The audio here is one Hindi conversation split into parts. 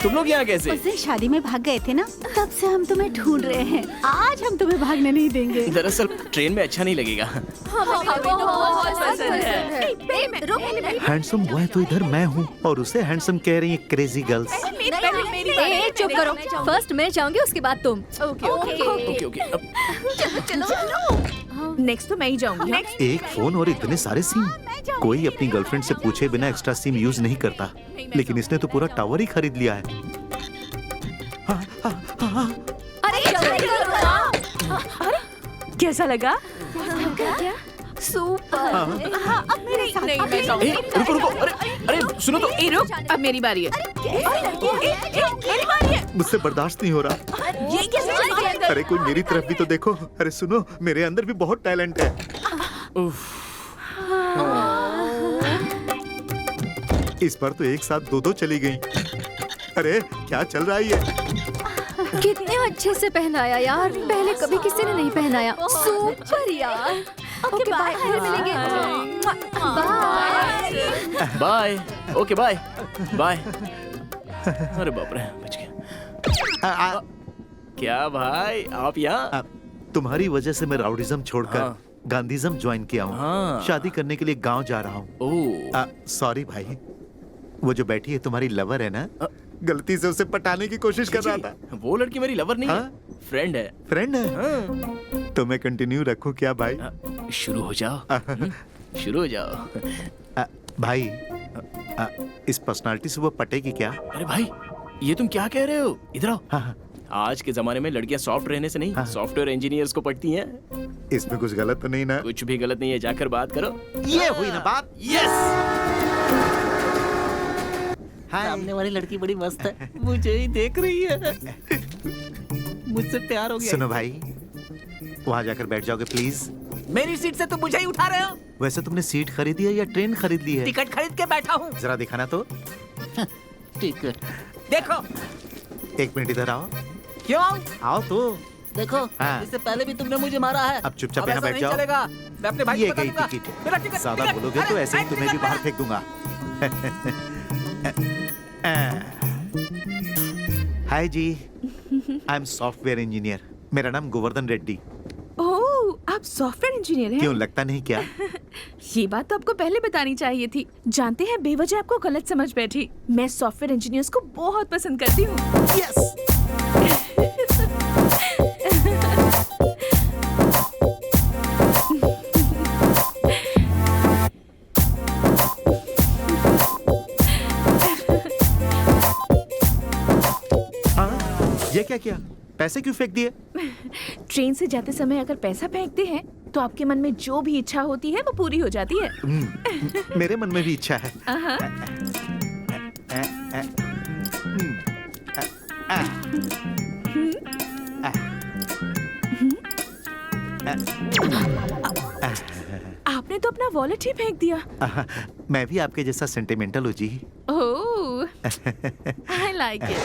तुम लोग यहाँ कैसे? उस दिन शादी में भाग गए थे ना, तब से हम तुम्हें ढूंढ रहे हैं। आज हम तुम्हें भागने नहीं देंगे। दरअसल ट्रेन में अच्छा नहीं लगेगा। हैंडसम बॉय तो इधर मैं हूँ और उसे हैंडसम कह रही है क्रेजी गर्ल्स। चुप करो, फर्स्ट मैं जाऊंगी उसके बाद तुम। ओके नेक्स्ट तो मैं ही जाऊंगी। एक फोन और इतने सारे सिम। कोई अपनी गर्लफ्रेंड से पूछे बिना एक्स्ट्रा सिम यूज नहीं करता, लेकिन इसने तो पूरा टावर ही खरीद लिया है। अरे कैसा लगा? सुपर। अब मेरे साथ नहीं, मैं जाऊंगी। रुको अरे सुनो तो। रुक, अब मेरी बारी है। मेरी बारी है। मुझसे बर्दाश्त नहीं हो रहा। ये कैसे? अरे कोई मेरी तरफ भी तो देखो। अरे सुनो, मेरे अंदर भी बहुत टैलेंट है। इस बार तो एक साथ दो चली गई। अरे क्या चल रहा है ये? कितने अच्छे से पहनाया यार, पहले कभी किसी ने नहीं पहनाया। सुपर यार। ओके बाय, फिर मिलेंगे। Bye. Bye. Okay bye bye. अरे बाप रे, बच गया। क्या भाई आप यहाँ? तुम्हारी वजह से मैं राउडिज्म छोड़कर हाँ। गांधीज्म ज्वाइन किया हूँ। हाँ। शादी करने के लिए गांव जा रहा हूँ। ओह सॉरी भाई, वो जो बैठी है तुम्हारी लवर है ना, गलती से उसे पटाने की कोशिश कर रहा था। वो लड़की मेरी लवर नहीं है, फ्रेंड है। फ्रेंड है? हाँ। तो मैं कंटिन्यू रखूं क्या भाई? शुरू हो जाओ। शुरू हो जाओ। भाई इस पर्सनालिटी से वो पटेगी क्या? अरे भाई ये तुम क्या कह रहे हो? इधर आओ। हाँ। आज के जमाने में लड़कियां सॉफ्ट रहने से नहीं, हाँ। सॉफ्टवेयर इंजीनियर्स को पढ़ती हैं। इसमें कुछ गलत तो नहीं ना? कुछ भी गलत नहीं है, जाकर बात करो। ये हुई ना बात। यस। सामने वाली लड़की बड़ी मस्त है, मुझे ही देख रही है। मुझसे प्यार हो गया। सुनो भाई, वहाँ जाकर बैठ जाओगे प्लीज? मेरी सीट से तुम मुझे ही उठा रहे हो? वैसे तुमने सीट खरीदी है या ट्रेन खरीद ली है? टिकट खरीद के बैठा हूँ। जरा दिखाना तो। टिकट देखो। एक मिनट इधर आओ। क्यों? आओ तो। देखो, हाँ। इससे पहले भी तुमने मुझे मारा है। अब चुपचाप अब यहाँ ऐसा बैठ नहीं जाओ। चलेगा। मैं अपने भाई ये को बता गई दूंगा। टिकट। मेरा टिकट, ज्यादा टिकट। बोलोगे तो अरे, ऐसे ही अरे, तुम्हें भी टिकट बाहर है। फेंक दूंगा। हाय जी, आई एम सॉफ्टवेयर इंजीनियर। मेरा नाम गोवर्धन रेड्डी। ओह, आप सॉफ्टवेयर इंजीनियर हैं? क्यों, लगता नहीं क्या? ये बात तो आपको पहले बतानी चाहिए थी। जानते हैं, बेवजह आपको गलत समझ बैठी। मैं सॉफ्टवेयर इंजीनियर्स को बहुत पसंद करती हूँ। यस। ये क्या किया? पैसे क्यों फेंक दिए? ट्रेन से जाते समय अगर पैसा फेंकते हैं तो आपके मन में जो भी इच्छा होती है वो पूरी हो जाती है। मेरे मन में भी इच्छा है। आपने तो अपना वॉलेट ही फेंक दिया। मैं भी आपके जैसा सेंटिमेंटल हूँ जी। Oh, I like it.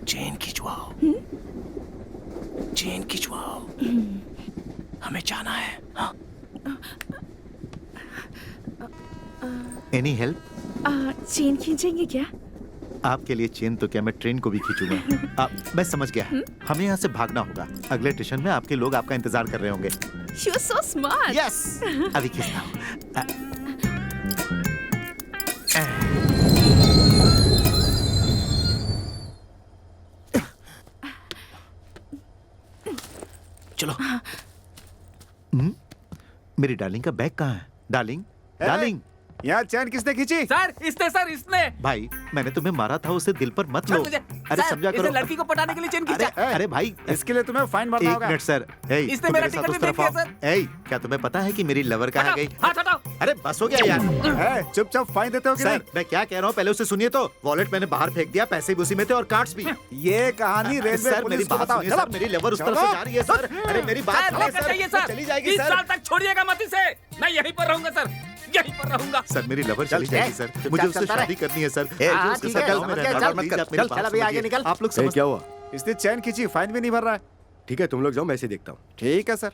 Chain खिंचवाओ। चेन खिंचवाओ। हमें जाना है। हाँ। Any help? चेन खींचेंगे क्या? आपके लिए चेन तो क्या, मैं ट्रेन को भी खींचूंगा। मैं समझ गया। हमें यहाँ से भागना होगा। अगले स्टेशन में आपके लोग आपका इंतजार कर रहे होंगे। You are so smart. Yes, अभी खींचता हूँ। चलो। मेरी डार्लिंग का बैग कहाँ है? Darling, darling. यहाँ चैन किसने खींची? सर इसने भाई, मैंने तुम्हें मारा था, उसे दिल पर मत लो। मुझे अरे सर, समझा इसने करो। लड़की को पटाने के लिए चेन अरे खींचा। अरे भाई, इसके लिए तुम्हें फाइन भरना एक होगा। Minute sir. इसने तुम मेरा मेरे साथ टिकट उस भी तरफ फेंक दिया, आओ। क्या तुम्हें पता है कि मेरी लवर कहाँ गई? हाथ हटाओ। अरे बस हो गया यार। चुपचाप फाइन देते हो कि सर, मैं क्या कह रहा हूँ पहले उसे सुनिए तो। वॉलेट मैंने बाहर फेंक दिया, पैसे भी उसी में थे और कार्ड्स भी। नहीं? ये कहानी रेलवे सर मेरी पुलिस को बात बताओ। सुनिए सर, मेरी लेबर उस तरफ से जा रही है सर। अरे मेरी बात सर, सुनिए रोकना चाहिए सर, सर। चली जाएगी 20 सर। साल तक छोड़िएगा मत इसे। मैं यहीं पर रहूंगा सर, यहीं पर रहूंगा। सर मेरी लवर चली जाएगी सर, चुपचाप मुझे उससे चलता रहे। शादी करनी है सर। हाँ, उसके ठीक साथ है, गाँव में समझ रहना गया, है। चल, प्लीज आप चल, मेरी चल, बात अभी आगे समझिए। निकल। आप लोग समझ। क्या हुआ? इसने चैन खींची, फाइन भी नहीं भर रहा है। ठीक है तुम लोग जाओ, मैं इसे देखता हूँ। ठीक है सर।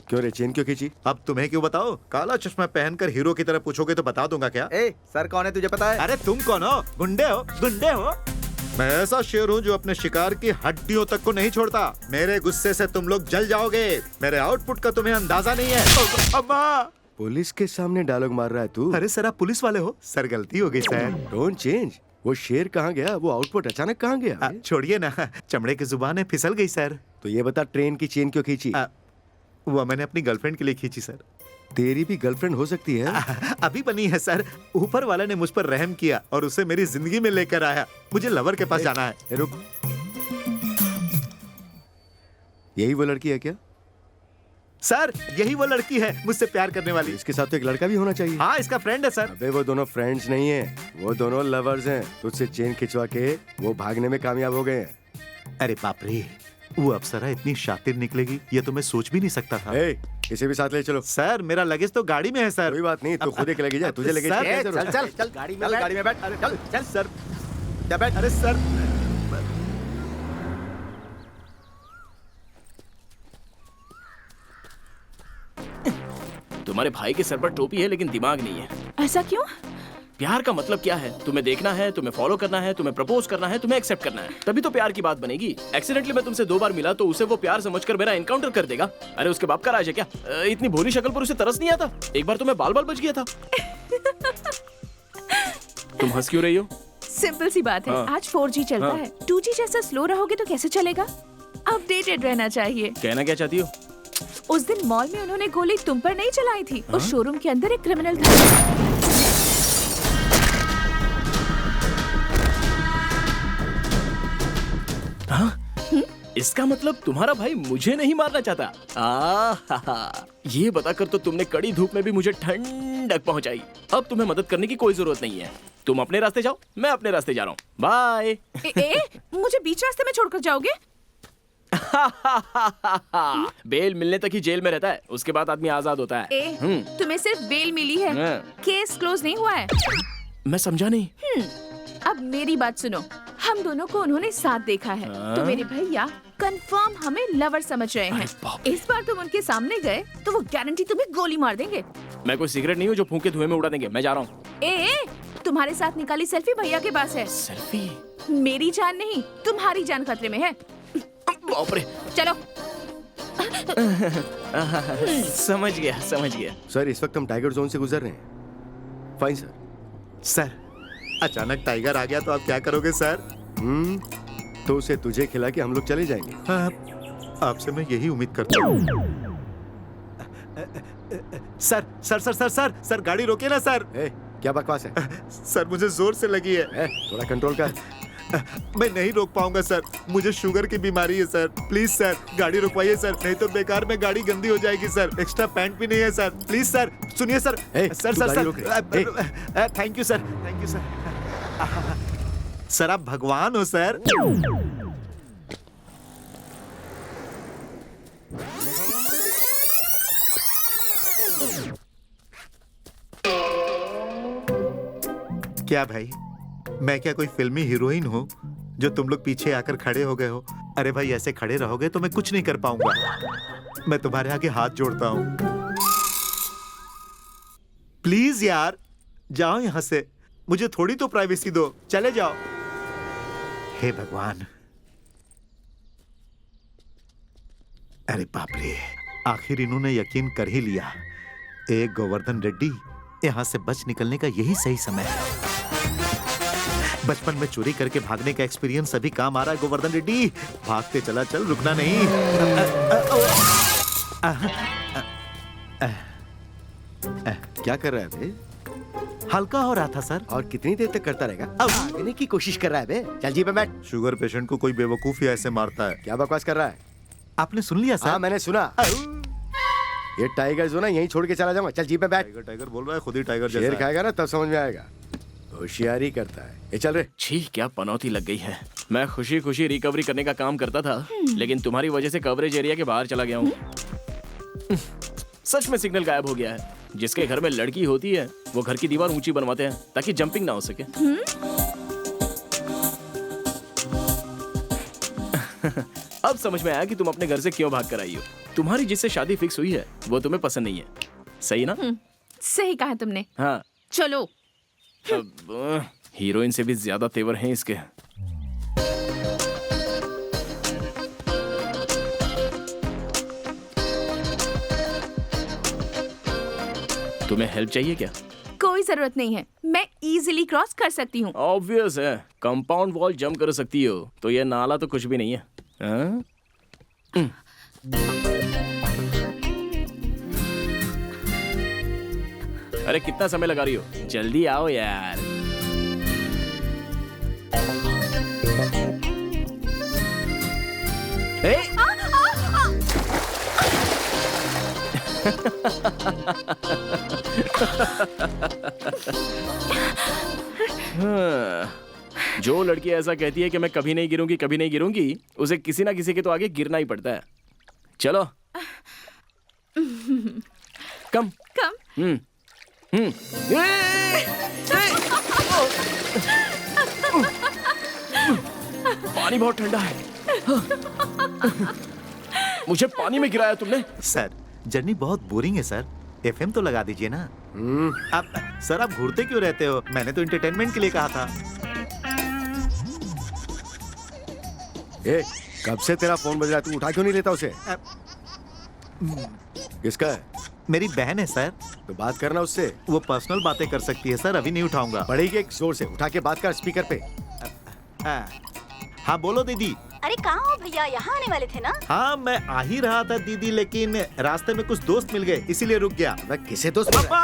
क्यों रे, चेन क्यों खींची? अब तुम्हें क्यों बताओ? काला चश्मा पहनकर हीरो की तरह पूछोगे तो बता दूंगा क्या? ए सर कौन है तुझे पता है? अरे तुम कौन हो? गुंडे हो? गुंडे हो? मैं ऐसा शेर हूँ जो अपने शिकार की हड्डियों तक को नहीं छोड़ता। मेरे गुस्से से तुम लोग जल जाओगे। मेरे आउटपुट का तुम्हें अंदाजा नहीं है। अम्मा! पुलिस के सामने डायलॉग मार रहा है तू? अरे सर आप पुलिस वाले हो? सर गलती हो गई सर। Don't change. वो शेर कहाँ गया? वो आउटपुट अचानक कहाँ गया? छोड़िए ना, चमड़े की जुबान फिसल गई सर। तो ये बता ट्रेन की चेन क्यों खींची? वो मैंने अपनी गर्लफ्रेंड के लिए खींची सर। तेरी भी गर्लफ्रेंड हो सकती है? अभी बनी है सर। ऊपर वाले ने मुझ पर रहम किया और उसे मेरी जिंदगी में लेकर आया। मुझे लवर के पास जाना है। रुक, यही वो लड़की है क्या? सर यही वो लड़की है मुझसे प्यार करने वाली। इसके साथ तो एक लड़का भी होना चाहिए। हाँ इसका फ्रेंड है सर। अबे वो दोनों फ्रेंड्स नहीं है, वो दोनों लवर्स हैं। तुझसे चेन खिंचवा के वो भागने में कामयाब हो गए हैं। अरे बाप रे, वो अप्सरा इतनी शातिर निकलेगी ये तो मैं सोच भी नहीं सकता था। इसे भी साथ ले चलो। सर मेरा लगेज तो गाड़ी में है सर। कोई बात नहीं, तू खुद ही लेके जा। तुझे लगेज सर, की क्या जरूरत है? चल चल गाड़ी में बैठ। अरे चल चल सर जा बैठ। अरे सर तुम्हारे भाई के सर पर टोपी है लेकिन दिमाग नहीं है। ऐसा क्यों? प्यार का मतलब क्या है? तुम्हें देखना है, तुम्हें फॉलो करना है, तुम्हें प्रपोज करना है, तुम्हें एक्सेप्ट करना है, तभी तो प्यार की बात बनेगी। एक्सीडेंटली मैं तुमसे 2 बार मिला तो उसे वो प्यार समझकर मेरा एनकाउंटर कर देगा। अरे उसके बाप का राज है क्या? इतनी भोली शक्ल पर उसे तरस नहीं आता? एक बार तो मैं बाल बाल बच गया था। तुम हंस क्यों रही हो? सिंपल सी बात है, हाँ। आज 4G चलता हाँ। है। 2G जैसा स्लो रहोगे तो कैसे चलेगा? अपडेटेड रहना चाहिए। कहना क्या चाहती हो? उस दिन मॉल में उन्होंने गोली तुम पर नहीं चलाई थी। उस शोरूम के अंदर एक क्रिमिनल था। इसका मतलब तुम्हारा भाई मुझे नहीं मारना चाहता। ये बताकर तो तुमने कड़ी धूप में भी मुझे ठंडक पहुंचाई। अब तुम्हें मदद करने की कोई जरूरत नहीं है। तुम अपने रास्ते जाओ, मैं अपने रास्ते जा रहा हूँ। बाय। मुझे बीच रास्ते में छोड़कर जाओगे? बेल मिलने तक ही जेल में रहता है, उसके बाद आदमी आजाद होता है। तुम्हें सिर्फ बेल मिली है, केस क्लोज नहीं हुआ है। मैं समझा नहीं। अब मेरी बात सुनो, हम दोनों को उन्होंने साथ देखा है, तो मेरे भैया कंफर्म हमें लवर समझ रहे हैं। इस बार तुम उनके सामने गए तो वो गारंटी तुम्हें गोली मार देंगे। मैं कोई सिगरेट नहीं हूँ जो फूंक के धुएं में उड़ा देंगे। मैं जा रहा हूँ। तुम्हारे साथ निकाली सेल्फी भैया के पास है। सेल्फी? मेरी जान नहीं, तुम्हारी जान खतरे में है। बाप रे। चलो। समझ गया समझ गया। सर इस वक्त हम टाइगर जोन से गुजर रहे हैं। Fine sir. सर अचानक टाइगर आ गया तो आप क्या करोगे सर? तो उसे तुझे खिला के हम लोग चले जाएंगे। आपसे मैं यही उम्मीद करता हूँ। Sir sir sir sir sir sir गाड़ी रोके ना सर। क्या बकवास है? सर मुझे जोर से लगी है। थोड़ा कंट्रोल कर। मैं नहीं रोक पाऊंगा सर, मुझे शुगर की बीमारी है सर। प्लीज सर गाड़ी रुकवाइए सर, नहीं तो बेकार में गाड़ी गंदी हो जाएगी सर। एक्स्ट्रा पैंट भी नहीं है सर। प्लीज सर सुनिए sir. Sir sir sir thank you sir, thank you sir. Sir आप भगवान हो सर। क्या भाई, मैं क्या कोई फिल्मी हीरोइन हूँ जो तुम लोग पीछे आकर खड़े हो गए हो? अरे भाई ऐसे खड़े रहोगे तो मैं कुछ नहीं कर पाऊंगा। मैं तुम्हारे आगे हाथ जोड़ता हूँ, प्लीज यार जाओ यहाँ से, मुझे थोड़ी तो प्राइवेसी दो, चले जाओ। हे भगवान। अरे बाप रे, आखिर इन्होंने यकीन कर ही लिया। एक गोवर्धन रेड्डी, यहाँ से बच निकलने का यही सही समय है। बचपन में चोरी करके भागने का एक्सपीरियंस अभी काम आ रहा है गोवर्धन रेड्डी। भागते चला चल, रुकना नहीं। क्या कर रहा है बे? हल्का हो रहा था सर। और कितनी देर तक करता रहेगा? भागने की कोशिश कर रहा है बे। चल जी पे बैठ। शुगर पेशेंट को कोई बेवकूफ ही ऐसे मारता है। क्या बकवास कर रहा है? आपने सुन लिया सर? हाँ मैंने सुना। ये टाइगर जो ना यहीं छोड़ के चला जाऊंगा। चल जी पे बैठ। टाइगर टाइगर बोल रहा है, खुद ही टाइगर जैसा शेर है। खाएगा ना तब समझ में आएगा। होशियारी करता है। ये चल रे। छी, क्या पनौती लग गई है। मैं खुशी खुशी रिकवरी करने का काम करता था, लेकिन तुम्हारी वजह से कवरेज एरिया के बाहर चला गया हूँ। सच में सिग्नल गायब हो गया है। जिसके घर में लड़की होती है वो घर की दीवार ऊंची बनवाते हैं ताकि जंपिंग ना हो सके। अब समझ में आया कि तुम अपने घर से क्यों भाग कर आई हो। तुम्हारी जिससे शादी फिक्स हुई है वो तुम्हें पसंद नहीं है, सही ना? सही कहा तुमने। हाँ। चलो। अब हीरोइन से भी ज्यादा तेवर हैं इसके। तुम्हें हेल्प चाहिए क्या? कोई जरूरत नहीं है, मैं इजीली क्रॉस कर सकती हूँ। ऑब्वियस है, कंपाउंड वॉल जंप कर सकती हो, तो ये नाला तो कुछ भी नहीं है। हाँ? अरे कितना समय लगा रही हो, जल्दी आओ यार। ए? हाँ, जो लड़की ऐसा कहती है कि मैं कभी नहीं गिरूंगी कभी नहीं गिरूंगी, उसे किसी ना किसी के तो आगे गिरना ही पड़ता है। चलो कम कम। पानी बहुत ठंडा है। मुझे पानी में गिराया तुमने। सर जर्नी बहुत बोरिंग है सर, एफएम तो लगा दीजिए ना। आप सर आप घूरते क्यों रहते हो? मैंने तो एंटरटेनमेंट के लिए कहा था। ए, कब से तेरा फोन बज रहा है, तू उठा क्यों नहीं लेता उसे? किसका है? मेरी बहन है सर, तो बात करना उससे। वो पर्सनल बातें कर सकती है सर, अभी नहीं उठाऊंगा। पड़ेगी एक जोर से, उठा के बात कर स्पीकर पे। हाँ बोलो दीदी। अरे कहाँ हो भैया, यहाँ आने वाले थे ना? हाँ मैं आ ही रहा था दीदी, लेकिन रास्ते में कुछ दोस्त मिल गए इसीलिए रुक गया। किसे दोस्त? पापा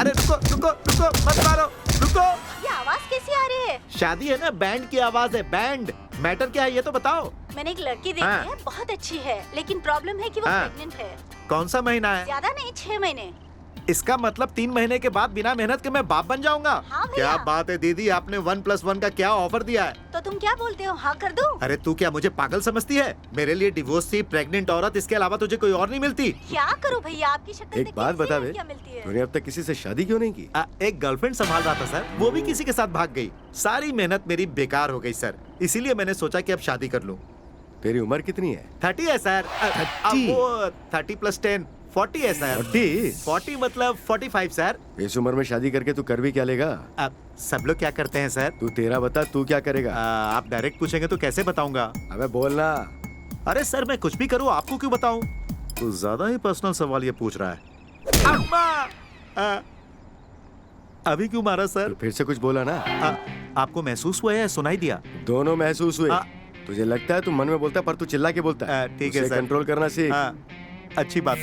अरे रुको रुको रुको मत मारो, रुको। ये आवाज कैसी आ रही है? शादी है ना, बैंड की आवाज है, बैंड। मैटर क्या है ये तो बताओ। मैंने एक लड़की देखी हाँ। है, बहुत अच्छी है, लेकिन प्रॉब्लम है कि वो हाँ। प्रेग्नेंट है। कौन सा महीना है? ज्यादा नहीं, 6 महीने। इसका मतलब 3 महीने के बाद बिना मेहनत के मैं बाप बन जाऊंगा? हाँ भैया। क्या बात है दीदी, आपने 1+1 का क्या ऑफर दिया है? तो तुम क्या बोलते हो, हाँ कर दूं? अरे तू क्या मुझे पागल समझती है? मेरे लिए डिवोर्स थी, प्रेग्नेंट औरत, इसके अलावा तुझे कोई और नहीं मिलती? क्या करूं भैया, आपकी शक्ल एक देख बात के बता ऐसी बे, लड़कियां मिलती है। तूने अब तक किसी से शादी क्यों नहीं की? एक गर्लफ्रेंड संभाल रहा था सर, वो भी किसी के साथ भाग गई। सारी मेहनत मेरी बेकार हो गई सर, इसीलिए मैंने सोचा कि अब शादी कर लूं। तेरी उम्र कितनी है? 30 है सर। 30? वो 30 + 10 40 है सर। 40 मतलब 45 सर। इस उम्र में शादी करके तू कर भी क्या लेगा? अब सब लोग क्या करते हैं सर? तू तेरा बता, तू क्या करेगा? आप डायरेक्ट पूछेंगे तो कैसे बताऊंगा? अबे बोलना। अरे सर मैं कुछ भी करूं, आपको क्यों बताऊं? तू ज्यादा ही पर्सनल सवाल ये पूछ रहा है। अम्मा! अभी क्यों मारा सर? फिर से कुछ बोला ना? आपको महसूस हुआ या सुनाई दिया? दोनों महसूस हुए। तुझे लगता है तू मन में बोलता है, पर तू चिल्ला के बोलता है। ठीक है उसे सर। कंट्रोल करना सीख। अच्छी बात है।